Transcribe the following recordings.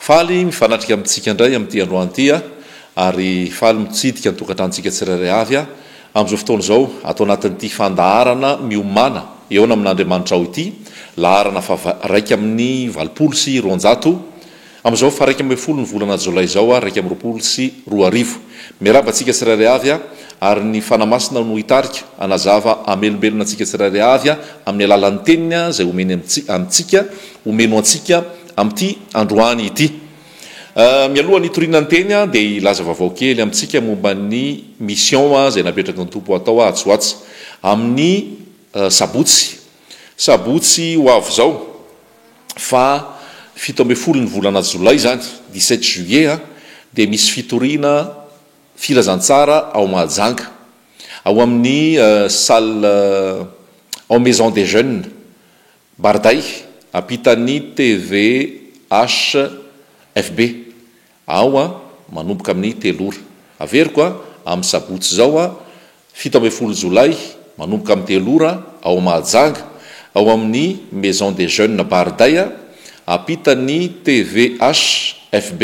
faly mifanatrika amintsika indray amin'ity androan'ity ary faly mitsidika ny tokantrantsika tsirairay avy amin'izao fotoana izao atao anatin'ity fandaharana miomana eo na amin'Andriamanitra ao ity laharana raiky amin'ny 20 sy 200 amin'izao fa raiky amin'ny 10 ny volana Jolay izao raiky amin'ny 20 sy 2 miarabantsika tsirairay avy ary ny fanamasina no hitarika anazava amelombelona antsika tsirairay avy amin'ny alalan'ny teniny izay omeny amintsika omeno antsika amin'ity androany ity. Mialohan'ny torinan'ny teny dia ilaza vaovao kely amintsika momba ny mission izay napetraky ny tompo atao atsoatsy amin'ny sabotsy ho avy zao fa 17 ny volana Jolay zany 17 juillet dia misy fitoriana filazantsara ao Mahajanga ao amin'ny salle au Maison des Jeunes Barday apitan'ny TVHFB ao manomboka amin'ny 3 ora averiko amin'ny sabotsy zao 17 Jolay manomboka amin'ny 3 ora ao Mahajanga ao amin'ny Maison des Jeunes Barday apitan'ny TVHFB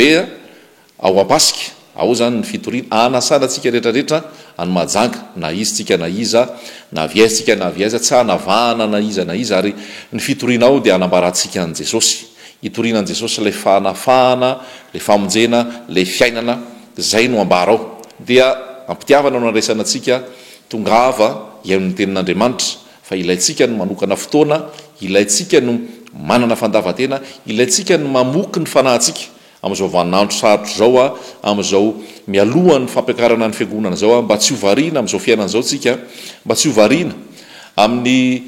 ao Ampasika ao zany ny fitoriana anasana tsika rehetrarehetra any Mahajanga na izy tsika na iza na viaitsika na viaiza tsy anavahana na iza ary ny fitoriana ao dia anambaratsika an Jesosy itorianan Jesosy le fanafahana le famonjena le fiainana zay no ambara ao dia ampitiavana no andraisana tsika tongava iain'ny tenin'Andriamanitra fa ilaitsika no manokana fotoana ilaitsika no manana fandavatena ilaitsika no mamoky ny fanahintsika amin'izao vaninandro sarotra zao amin'izao mialohan'ny fampiakarana ny fiangonana zao mba tsy hovariana amin'izao fiainana zao tsika mba tsy hovariana amin'ny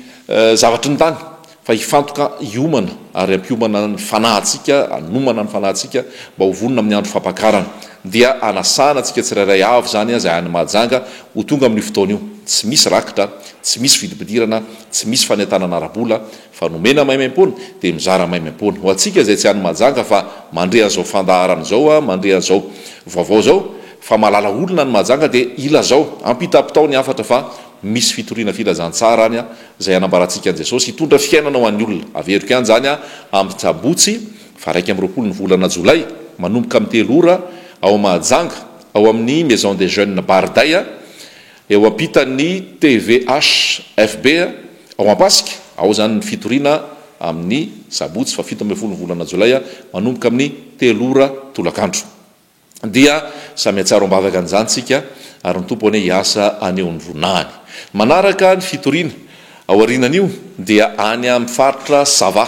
zavatry ny tany fa hifantoka hiomana ary ampiomana ny fanahintsika anomana ny fanahintsika mba ho vonona amin'ny andro fampiakarana dia anasana tsika tsirairay avy zany zay any Mahajanga ho tonga amin'ny fotoana io tsy misy rakitra tsy misy vidibidirana tsy misy fanentanana arabola fa nomena maimaimpona dia mizara maimaimpona ho atsika zay tsy any Mahajanga fa mandre an'izao fandaharana zao mandre an'izao vaovao zao fa malala olona ny Mahajanga dia ila zao ampitapitao ny afatra fa misy fitoriana filazantsara any zay anambaratsika an Jesosy hitondra fiainana ho an'ny olona averiko ihany zany amin'ny sabotsy fa 20 ny volana Jolay manomboka amin'ny 3 ora ao Mahajanga ao amin'ny Maison des Jeunes Barday eo ampitan'ny TVHFB ao Ampasika ao zany ny fitoriana amin'ny sabotsy fa 17 ny volana Jolay manomboka amin'ny 3 ora tolakandro dia samy atsaro ambavaka an'izany tsika ary ny tompo ane hiasa aneo ny vonahany manaraka ny fitoriana ao arinan'io dia any amin'ny faritra Sava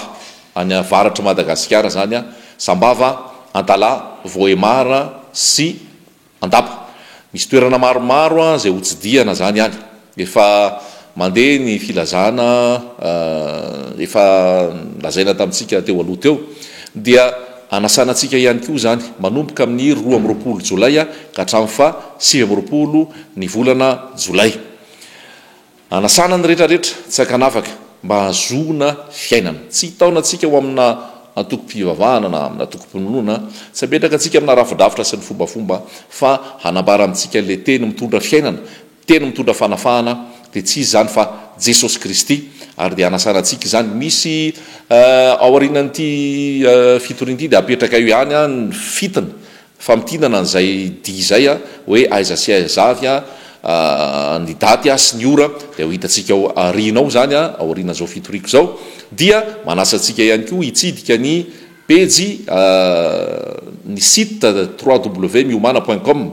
any avaratra Madagasikara zany Sambava Antala Voemara sy Andapa misy toerana maromaro zay hotsidiana zany any efa mandeha ny filazana efa lazaina tamintsika teo aloha teo dia anasanantsika ihany koa zany manomboka amin'ny 12 Jolay ka hatramin'ny fa 7 ny volana Jolay anasana ny rehetrarehetra tsy akanafaka mba hazona fiainana tsy hitaona atsika ho amina antoko-pivavahana na amina toko-pinonoana tsy apetraka atsika amina rafidrafitra sy ny fombafomba fa hanambara amintsika le teny mitondra fiainana teny mitondra fanafahana dia tsy izy zany fa Jesosy Kristy ary dia anasana atsika zany misy ao arinan'ity fitorian'ity dia apetraka io ihany ny fitana famitinana an'izay dia zay hoe aiza sy aiza avy ny daty sy ny ora dia ho hitantsika ao arinao zany ao arinan'izao fitoriko zao dia manasa antsika ihany koa hitsidika ny pejy ny site www.miomana.com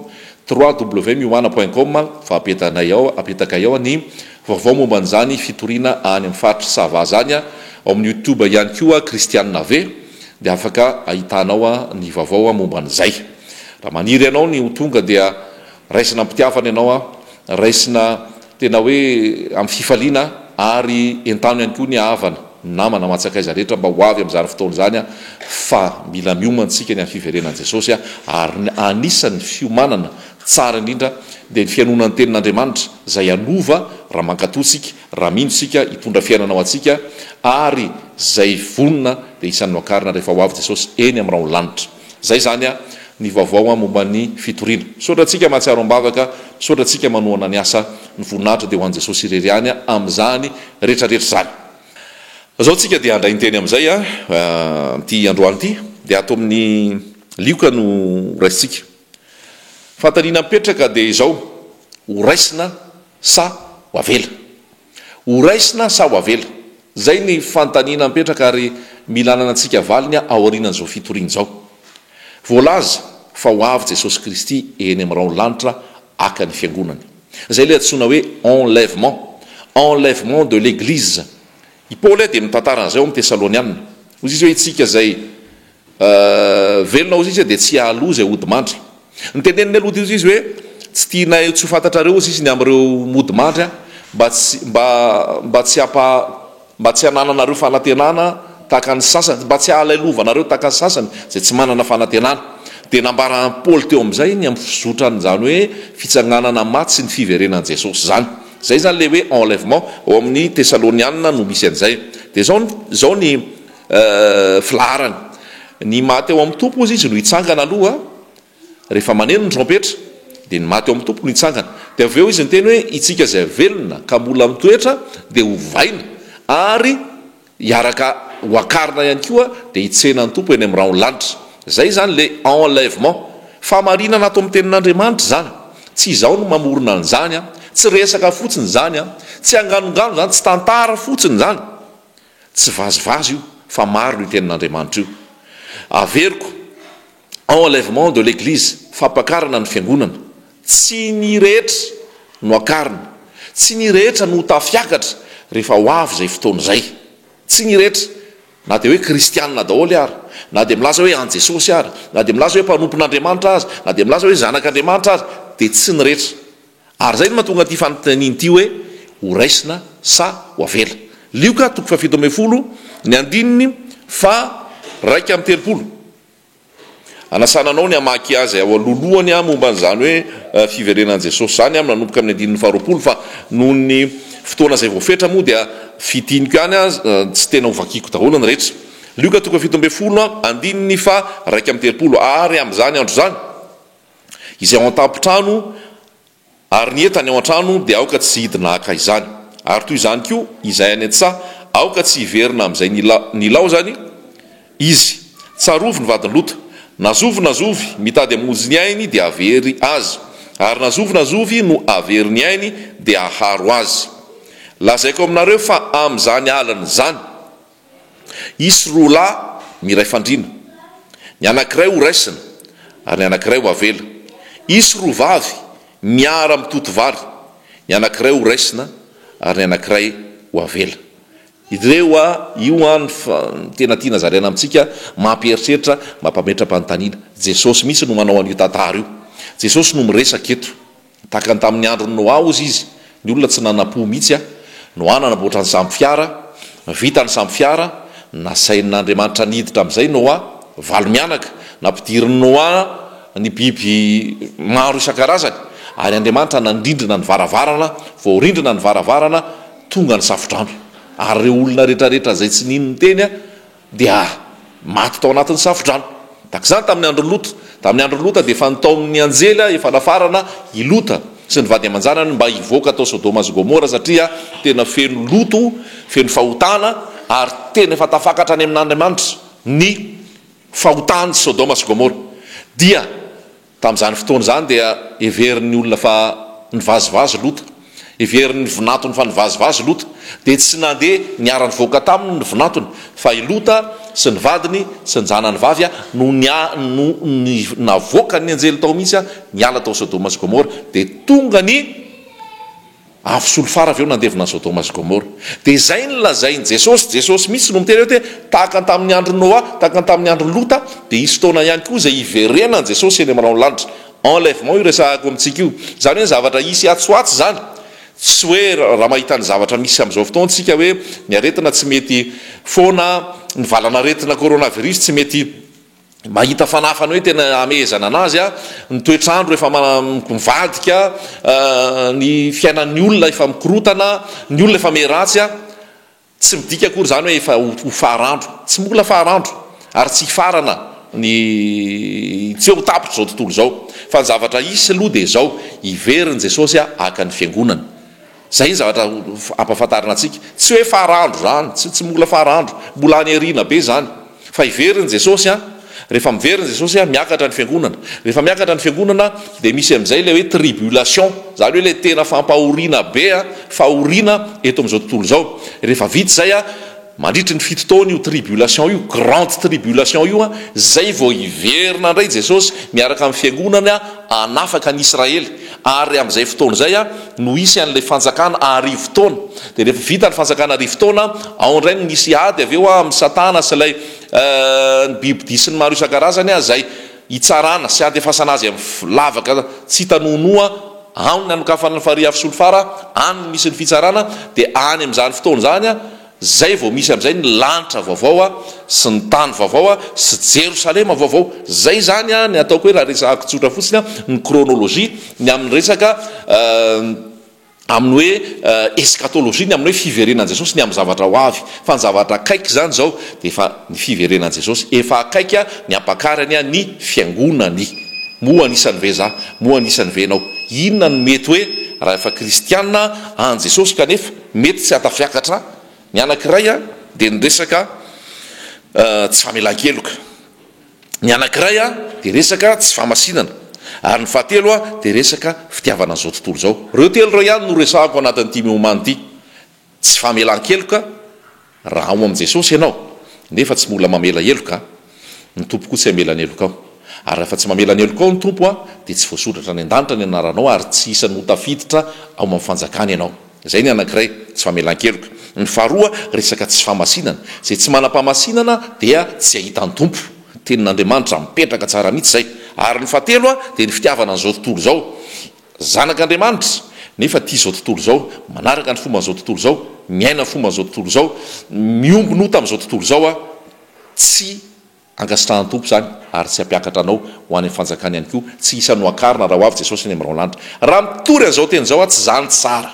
www.miomana.com fa apetaka ao ny vaovao momba an'izany fitoriana any amin'ny faritra Sava zany ao amin'ny YouTube ihany koa Christiane Nave dia afaka ahitanao ny vaovao momba an'izay raha maniry ianao ny ho tonga dia raisina ampitiavana ianao raisina tena hoe amin'ny fifaliana ary entano ihany koa ny havana namana matsakaiza rehetra mba ho avy amin'izany fotoana zany fa mila miomantsika ny amin'ny fiverenan'i Jesosy ary anisan'ny fiomanana tsara indrindra dia ny fianonan'ny tenin'Andriamanitra zay anova raha mankatotsika raha mindrosika hitondra fiainana ao atsika ary zay vonona dia isan'ny makarina rehefa ho avy Jesosy eny amin'ny raha lanitra zay zany ny vaovao momba ny fitoriana misaotra atsika mahatsiaro ambavaka misaotra atsika manohana ny asa ny voninahitra dia ho an'i Jesosy irery any amin'izany rehetrarehetra zany zao tsika dia andray ny teny amin'izay ty androany ity dia ato amin'ny lioka no raisitsika fantaniana mipetraka dia izao ho raisina sa ho avela ho raisina sa ho avela zay ny fantaniana mipetraka ary milanana antsika valiny aorianan'izao fitoriana izao voalaza fa ho avy jesosy kristy eny amin'ny rano lanitra aka ny fiangonany zay le antsoina hoe enlèvement de l'église i paoly dia mitantara an'izay ao amin'ny tesalonianina ozy izy hoe itsika zay velona ozy izy dia tsy ahaloa zay odimandry nyteneniny aloha izy izy hoe tsy tianay tsy ho fantatrareo ozy izy ny am'ireo modimandry mba tsy hanananareo fanantenana tahaka ny sasany mba tsy ahalailovanareo tahaka ny sasany zay tsy manana fanantenana dia nambara paoly teo amin'izay ny amin'ny fizotrany zany hoe fitsanganana maty sy ny fiverenan'i jesosy zany zay zany le hoe enlèvement ao amin'ny tesalonianina no misy an'izay dia zao ny filaharany ny maty eo amin'ny tompo izy no hitsangana aloha rehefa maneno ny trompetra dia ny maty eo amin'ny tompo no hitsangana dia avy eo izy ny teny hoe itsika zay velona ka mbola mitoetra dia hovaina ary hiaraka hoakarina ihany koa dia hitsena ny tompo eny amin'ny rano lanitra zay zany le enlèvement famarinana ato amin'ny tenin'andriamanitra zany tsy izao no mamorona an'izany a tsy resaka fotsiny zany a tsy anganongano zany tsy tantara fotsiny zany tsy vazivazy io fa maro no tenin'andriamanitra io averiko enlèvement de l'église fampakarana ny fiangonana tsy ny rehetra no akarina tsy ny rehetra no tafiakatra rehefa ho avy zay fotoana zay tsy ny rehetra na dia hoe kristianina daholy ary na dia milaza hoe an jesosy ary na dia milaza hoe mpanompon'andriamanitra azy na dia milaza hoe zanak'andriamanitra azy dia tsy ny rehetra ary zay no mahatonga ty fanontaniany ity hoe ho raisina sa ho avela lioka toko fafito amby folo ny andininy fa raika amin'ny telopolo anasananao ny amaky azy ao alolohany a momba n'izany hoe fiverenan'i jesosy zany a nanomboka amin'ny andininy faharoapolo fa noho ny fotoana zay voafetra moa dia fitiniko ihany a tsy tena hovakiko daholo ny rehetra lioka toko fafito amby folo andininy fa raika amin'ny telopolo ary amin'izany andro zany izay ao an-tampotrano ary ny entany ao an-trano dia aoka tsy hidina aka izany ary toy izany koa izay any an-tsa aoka tsy hiverina amin'izay nilao zany izy tsarovy ny vadiny lota nazovy mitady amonjy ny ainy dia avery azy ary nazovy no avery ny ainy dia aharo azy lazaiko aminareo fa amin'izany alany zany isy roa lahy miray fandrina ny anankiray ho raisina ary ny anankiray ho avela isy roa vavy miara mitoto vary ny anankiray ho raisina ary ny anankiray ho avela ireo io any tena tiana zariana amintsika mampieritreritra mampametra-panontaniana jesosy misy no manao an'io tantara io jesosy no miresaka eto tahaka ny tamin'ny andro ny noa ozy izy ny olona tsy nanapo mihitsy a noa nanamboatra ny samby fiara vita ny samby fiara nasainin'andriamanitra niditra amin'izay noa valo mianaka nampidiri''ny noa ny biby maro isan-karazany ary andriamanitra nandrindrina ny varavarana voarindrina ny varavarana tonga ny safodrano ary reo olona rehetrarehetra zay tsy nino ny teny a dia maty tao anatin'ny safodrano tak'izany tamin'ny andro lota dia efa nitao amin'ny anjely efa nafarana ilota sy ny vady aman-janany mba hivoaka tao sodoma sy gomora satria tena feno loto feno fahotana ary tena efa tafakatra any amin'andriamanitra ny fahotany sodoma sy gomora dia tamin'izany fotoana zany dia everin'ny olona fa nivazivazy lota everin'ny vinatony fa nivazivazy lota dia tsy nandeha niara-ny voaka taminy ny vinatony fa ilota sy ny vadiny sy ny janany vavy a no navoaka ny anjely tao mihitsy a niala tao sodoma sy gomora dia tonga ny avy solofara avy eo nandevina ny sodoma sy gomora dia zay ny lazainy jesosy mihitsy no miteny eo te tahaka ny tamin'ny andro noa tahaka ny tamin'ny andro lota dia isy fotoana ihany koa zay iverenany jesosy eny amin'ny rano lanitra enlèvement io resahako amintsika io zany hoe zavatra isy atsoatsy zany tsy hoe raha mahitany zavatra misy amin'izao fotoana tsika hoe ny aretina tsy mety foana ny valanaretina coronavirus tsy mety mahita fanafany hoe tena amezana anazy a ny toetrandro efa mivadika ny fiainan'ny olona efa mikorotana ny olona efa meratsy a tsy midika akory zany hoe efa ho farandro tsy mbola farandro ary tsy hifarana ny tsy ho tapitra zao tontolo zao fa ny zavatra isy aloha dia zao iveriny jesosy a aka ny fiangonana zay ny zavatra ampahafantarina antsika tsy hoe farandro zany tsy mbola farandro mbola any arina be zany fa iveriny jesosy a rehefa miverina jesosy a miakatra ny fiangonana, rehefa miakatra ny fiangonana dia misy amin'izay le hoe tribulation, zany hoe le tena fampahoriana be a fahoriana eto amin'izao tontolo zao. Rehefa vita zay a mandritry ny fito taona io tribulation io, grande tribulation io a, zay vao iverina indray jesosy miaraka amin'ny fiangonana anafaka ny Israely. Ary amin'izay fotoana zay a no isy an'ilay fanjakana arivo taona. Dia rehefa vita ny fanjakana arivo taona, ao indray no misy ady avy eo amin'ny satana sy ilay ny biby dia sy ny maro isan-karazany a, zay hitsarana sy andefasana azy amin'ny lavaka tsy tanonoa, ao ny anokafana ny fariafy sy olofara, any misy ny fitsarana. Dia any amin'izany fotoana zany a, zay vao misy amin'izay ny lanitra vaovao a sy ny tany vaovao a sy Jerosalema vaovao. Zay zany a ny ataoko hoe raha resaka tsotra fotsiny a ny chronologie ny amin'ny resaka amin'ny hoe eschatologie, ny amin'ny hoe fiverenan Jesosy ny amin'ny zavatra ho avy. Fa ny zavatra akaiky zany zao dia efa ny fiverenan Jesosy efa akaiky a, ny ampakarany a ny fiangonany. Moa anisan'ny ve za, moa anisan'ny venao, inona no mety hoe raha efa kristianina an Jesosy kanefa mety tsy hatafiakatra. Ny anankiray a dia ny resaka tsy famelan-keloka, ny anankiray a dia resaka tsy famasinana, ary ny fahatelo a dia resaka fitiavana an'izao tontolo zao. Reo telo reo ihany no resahako anatin'ity miomany ity. Tsy famelan-keloka raha ao amin'i Jesosy ianao nefa tsy mola mamela heloka, ny tompo koa tsy hamelany heloka ao. Ary rehefa tsy mamelany heloka ao ny tompo a dia tsy voasoratra ny an-danitra ny anaranao, ary tsy isany ho tafiditra ao amin'ny fanjakany ianao. Zay ny anankiray, tsy famelan-keloka. Ny faharoa resaka tsy famasinana, zay tsy manam-pamasinana dia tsy ahitany tompo. Tenin'Andriamanitra mipetraka tsara mihitsy zay. Ary ny fahatelo a dia ny fitiavana an'izao tontolo zao, zanak'Andriamanitra nefa tia zao tontolo zao, manaraka ny fomba an'izao tontolo zao, miaina ny fomba an'izao tontolo zao, miombino tamin'izao tontolo zao a, tsy ankasitrahan'ny tompo zany ary tsy hampiakatra anao ho any amin'ny fanjakany ihany koa, tsy isany ho akarina raha ho avy Jesosy ny amin'irao lanitra. Raha mitory an'izao teny zao a, tsy zany tsara,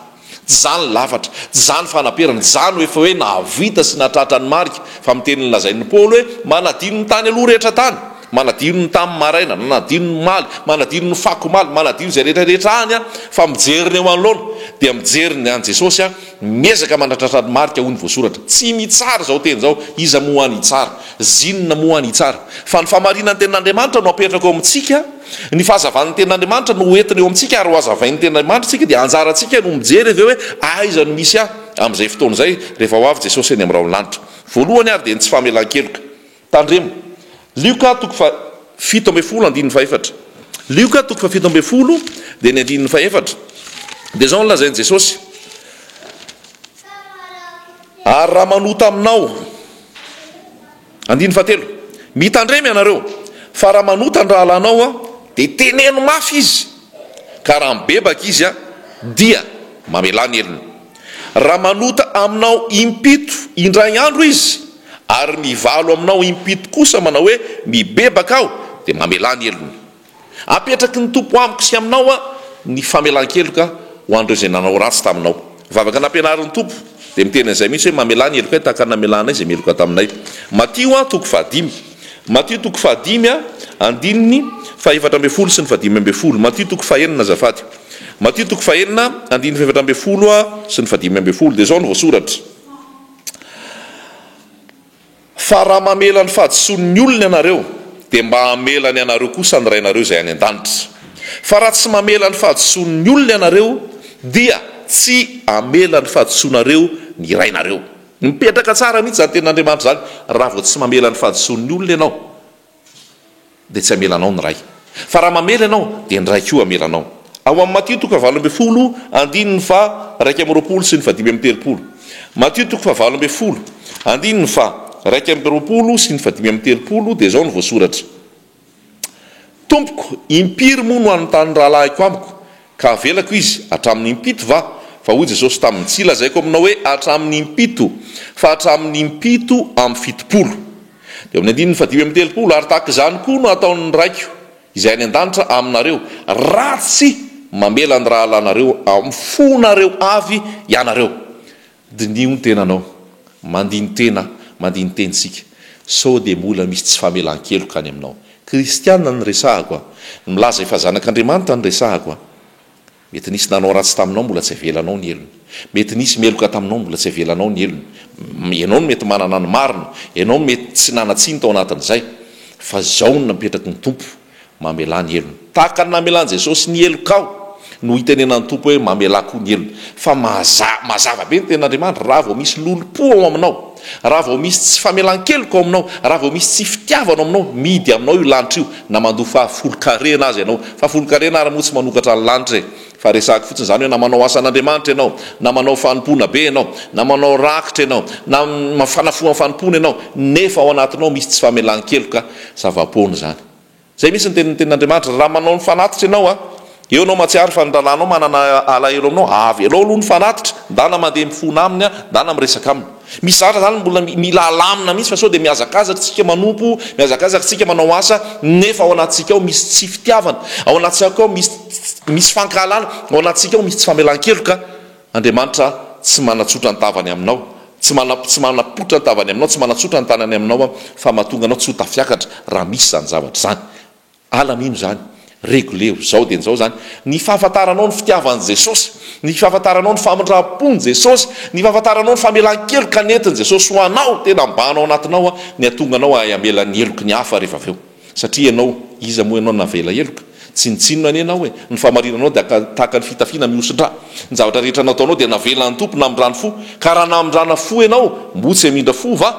tsy zany lafatra, tsy zany fanaperana, zany efa hoe nahavita sy natratra ny marika. Fa mitenyny lazain'ny Paoly hoe manadino ny tany aloha rehetra tany, manadino ny tamin'ny maraina, manadino ny maly, manadino ny fako maly, manadino zay rehetrarehetra any a, fa mijeriny eo anoloana dia mijeriny an Jesosy a, miezaka manatratra ny marika hoy ny voasoratra. Tsy mitsara zao teny zao, iza moa any itsara, zinona moa any itsara. Fa ny famarinany tenin'Andriamanitra no apetraka eo amintsika, ny fahazavan'ny tenin'Andriamanitra no entiny eo amintsika, ary ho azavain'ny tenin'Andriamanitra tsika dia anjarantsika no mijery avy eo hoe aiza no misy a amin'izay fotoana zay rehefa ho avy Jesosy eny amin'irao lanitra. Voalohany ary dia ny tsy famelan-keloka. Tandremo Lioka toko fa 7:7 Lioka toko fa 7 dia ny 1:4 dia zao nolazain'i Jesosy: ary raha manota aminao, 1:3, mitandremy ianareo, fa raha manota ny rahalanao a dia teneno mafy izy, ka raha mibebaka izy a dia mamelany elony. Raha manota aminao impito indray andro izy, ary mivalo aminao impito kosa manao hoe mibebaka aho, dia mamelany elony. Apetraky ny tompo amiko sy aminao a ny famelan-keloka ho andreo zay nanao ratsy taminao. Vavaka nampianarin'ny tompo dia miteny an'izay mihitsy hoe mamelany eloka tahaka namelanay zay meloka taminay. Matio a toko 5, Matio toko 5 a andininy 4:10 sy ny 5:10. Matio toko 5 azafady, Matio toko 5 andininy 4:10 a sy ny 5:10 dia zao no voasoratra: fa raha mamela ny fahadisonin'ny olona ianareo dia mba hamelany ianareo kosa ny rainareo zay any an-danitra. Fa raha tsy mamela ny fahadisonin'ny olona ianareo dia tsy amela ny fahadisonareo ny rainareo. Mipetraka tsara mihitsy zany tenin'Andriamanitra zany. Raha vao tsy mamela ny fahadisonin'ny olona ianao dia tsy amelanao ny ray, fa raha mamela ianao dia ny ray koa amelanao. Ao amin'ny Matio toko 7 andininy 2:20 sy ny 5:30. Matio toko 7 andininy 2:20 sy ny 5:30 dia zao no voasoratra: tompoko, impiry moa no anontany rahalahiko amiko, ka avelako izy hatramin'ny impito va? Fa hoy Jesosy tamin'ny tsy lazaiko aminao hoe hatramin'ny impito, fa hatramin'ny impito amin'ny 70. Dia amin'ny 5:30 ary tahaka izany koa no ataon'ny raiko izay any an-danitra aminareo, ratsy mamela ny rahalanareo amin'ny fonareo avy ianareo. Dinio ny tenanao, mandiny tena, mandiny tenitsika, sao dia mbola misy tsy famelan-keloka any aminao. Kristianina ny resahako a, milaza efa zanak'Andriamanitra ny resahako a. Mety nisy nanao ratsy taminao mbola tsy avelanao ny elony, mety nisy meloka taminao mbola tsy avelanao ny elony. Ianao no mety manana ny marina, ianao mety tsy nanatsiny tao anatin'izay. fa zao no napetraky ny tompo mamelany elony tahaka ny namelany jesosy ny elokao no hitenenany tompo hoe mamela koa ny elony fa mazava be ny ten'andriamanitra raha vao misy lolo-po ao aminao, raha vao misy tsy famelan-keloko ao aminao, raha vao misy tsy fitiavana aminao, midy aminao io lanitra io na mandoa fahafolo-karena azy ianao. Fahafolo-karena ary moa tsy manokatra ny lanitra fa resaka fotsiny zany hoe na manao asan'andriamanitra ianao, na manao fanompona be ianao, na manao rakitra ianao, na mafanafoa fanompona ianao, nefa ao anatinao misy tsy famelan-keloka zava-pony zany. Zay misy ny ten'andriamanitra raha manao ny fanatitra ianao eo anao matsiary fa nyralanao manana alahelo aminao avy anao aloha ny fanatitra ndana mandeha mifona aminy ndana miresaka aminy. Misy zatra zany mbola mila alamina mihitsy fa sao dia miazakazaka tsika manompo, miazakazaka tsika manao asa, nefa ao anatsika ao misy tsy fitiavana, ao anatsika ao misy fankahalana, ao anatsika ao misy tsy famelan-keloka. Andriamanitra tsy manatsotra ny tavany aminao, tsy manapotra ny tavany aminao, tsy manatsotra ny tanany aminao fa mahatonga anao tsy ho tafiakatra raha misy zany zavatra zany. Alamino zany régulé zao dia zao zany ny fahafantaranao ny fitiavan'i Jesosy, ny fahafantaranao ny famindram-pon'i Jesosy, ny fahafantaranao ny famelan-keloka nentin' Jesosy ho anao tena mbanao anatinao ny atonga anao amela ny eloky ny hafa rehefa avy eo. Satria ianao iza moa ianao navela eloka, tsy nitsinona any ianao hoe ny fahamarinanao dia tahaka ny fitafiana mihosin-dra, ny zavatra rehetra nataonao dia navelany tompo namindrany fo, ka raha namindrana fo ianao mbotsy amindra fo va.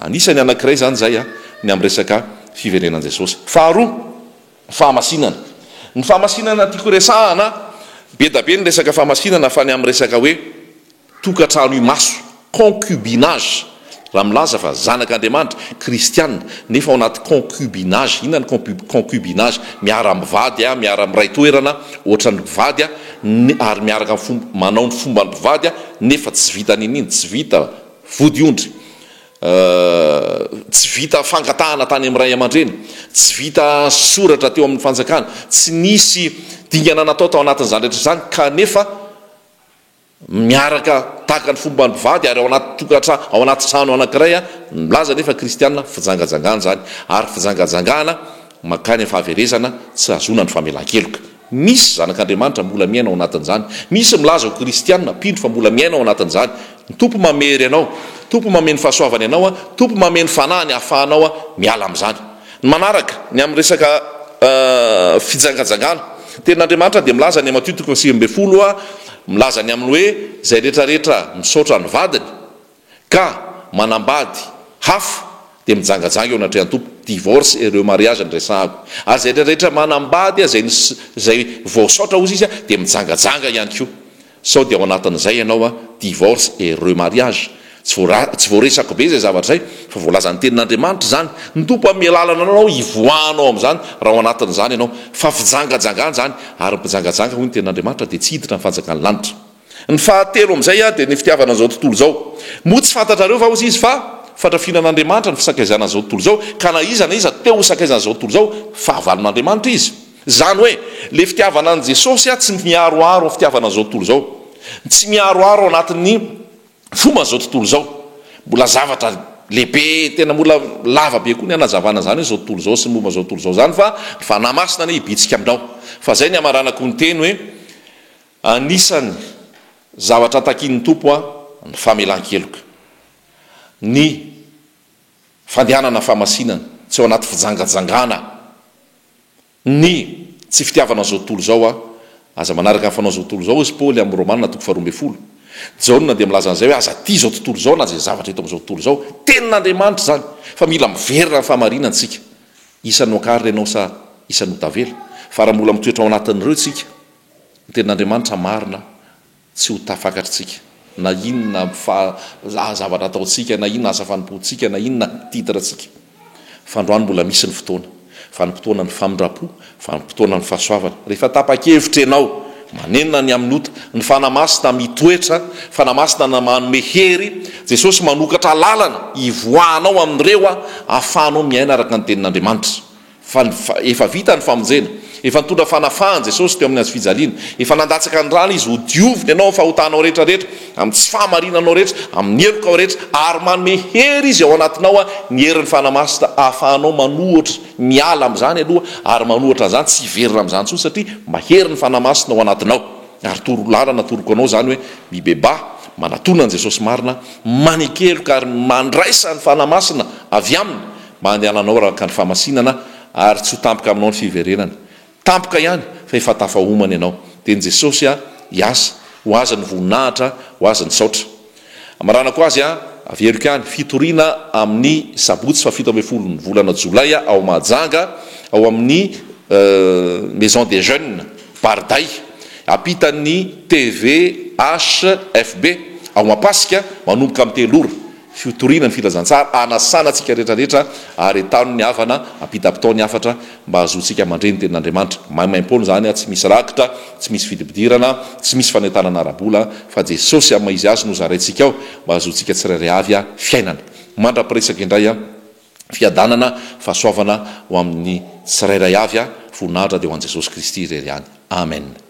Anisany anankiray zany zay ny amin'ny resaka fiverenan'i Jesosy. Faharoa, fahamasinana. Ny fahamasinana tiako resahana be da be ny resaka fahamasinana fa ny amin'ny resaka hoe tokantrano imaso, concubinage. Raha milaza fa zanak'Andriamanitra kristianina nefa ao anaty concubinage. Inona ny concubinage? Miara mivady miara miray toerana ohatran'ny mpivady ary miaraka manao ny fomba ny mpivady nefa tsy vita nininy, tsy vita vodiondry, tsy vita fangatahana tany amin'ny ray aman-dreny, tsy vita soratra teo amin'ny fanjakana, tsy nisy dingana natao tao anatin'izany rehetra zany, kanefa miaraka tahaka ny fomba ny mpivady ary ao anaty tokantrano, ao anaty trano anankiray milaza nefa kristianina fijangajangana zany, ary fijangajangana makany amin'ny fahaverezana tsy azona ny famelan-keloka. Misy zanak'Andriamanitra mbola miaina ao anatin'izany, misy milaza ho kristianina pindro fa mbola miaina ao anatin'izany. Ny tompo mamery anao, tompo mameny fahasoavany anao, tompo mameny fanahany ahafahanao miala amin'izany. Ny manaraka ny amin'ny resaka fijangajangana, ten'Andriamanitra dia milaza ny Matthieu 5:20 milaza ny amin'ny hoe zay rehetrarehetra misaotra ny vadiny ka manambady hafa dia mijangajanga eo anatrehan'ny tompo. Divorce et remariage ny resahako. Ary zay rehetrarehetra manambady zay voasaotra ozy izy dia mijangajanga ihany koa. Sao dia ao anatin'izay ianao divorce et remariage. Tsy voaresako be zay zavatra zay fa voalaza ny tenin'Andriamanitra zany. Ny tompo amin'ny alalana anao ivoanao amin'izany raha ao anatin'izany ianao fa fijangajangana zany, ary mijangajanga hoy ny tenin'Andriamanitra dia tsy hiditra ny fanjakany lanitra. Ny fahatelo amin'izay dia ny fitiavana an'izao tontolo zao. Moa tsy fantatrareo va ozy izy fa fatrafinan'Andriamanitra ny fisakaizana an'izao tontolo zao, ka na iza na iza teo ho sakaizana an'izao tontolo zao fahavalon'Andriamanitra izy. Zany hoe le fitiavana an' Jesosy tsy miaroaro ny fitiavana an'izao tontolo zao, tsy miaroaro ao anatin'ny fomba an'izao tontolo zao. Mbola zavatra lehibe tena mbola lava be koa ny anazavana zany zao tontolo zao sy momba zao tontolo zao zany, fa fanamasina ny ibitsika aminao. Fa zay ny amaranako ny teny hoe anisany zavatra takin'ny tompo ny famelan-keloka, ny fandehanana fahamasinana tsy ao anaty fijangajangana, ny tsy fitiavana zao tontolo zao aza manaraka ny fanao zao tontolo zao izy Paoly amin'ny Romanina 12 jaona dia milaza an'izay hoe aza ty zao tontolo zao na zay zavatra hita amin'izao tontolo zao tenin'Andriamanitra zany, fa mila miverina ny fahamarinana tsika. Isan'ny okary renao sa isan'ny tavela, fa raha mbola mitoetra ao anatin'ireo tsika ny tenin'Andriamanitra marina tsy ho tafakatritsika, na inona zavatra ataotsika, na inona asa fanompoantsika, na inona titratsika. Fa androany mbola misy ny fotoana, fa ny fotoana ny famindrapo, fa ny fotoana ny fahasoavana. Rehefa tapa-kevitra ianao manenina ny amin'ny ota, ny fanamasina mitoetra, fanamasina na manome hery, Jesosy manokatra lalana ivoahanao amin'ireo ahafahanao miaina araka ny tenin'Andriamanitra. Fa efa vita ny famonjena, efa nitondra fanafahany Jesosy teo amin'ny azy fijaliana, efa nandatsaka ny rano izy ho dioviny ianao fahotanao rehetrarehetra, amin'ny tsy fahamarinanao rehetra, amin'ny helokao rehetra, ary manome hery izy ao anatinao ny herin'ny fanamasina ahafahanao manohatra miala amin'izany aloha, ary manohatra an'izany tsy hiverina amin'izany tsony satria mahery ny fanamasina ao anatinao. Ary torolalana toroko anao zany hoe mibeba manatona an' Jesosy marina, manekeloka ary mandraisa ny fanamasina avy aminy mandehananao rahaka ny fahamasinana ary tsy ho tampoka aminao ny fiverenana tampoka ihany fa efa tafahomana ianao dia ny jesosy hiasa ho aza ny voninahitra ho aza ny saotra amaranako azy averiko ihany fitoriana amin'ny sabotsy fa 17 ny volana jolay ao Mahajanga ao amin'ny maison des jeunes Barday apitan'ny TVHFB ao Mapasika manomboka amin'ny telora fitoriana ny filazantsara anasana antsika rehetrarehetra ary tano ny havana apita-pitaony afatra mba hazoantsika mandreny tenin'Andriamanitra maimaim-pony zany tsy misy rakitra tsy misy fidibidirana tsy misy fanentanana arabola fa Jesosy amin'ny izy azy no zaraintsika ao mba hazoantsika tsirairay avy fiainana mandra-piresaka indray fiadanana fahasoavana ho amin'ny tsirairay avy voninahitra dia ho an'i Jesosy Kristy irery ihany amen.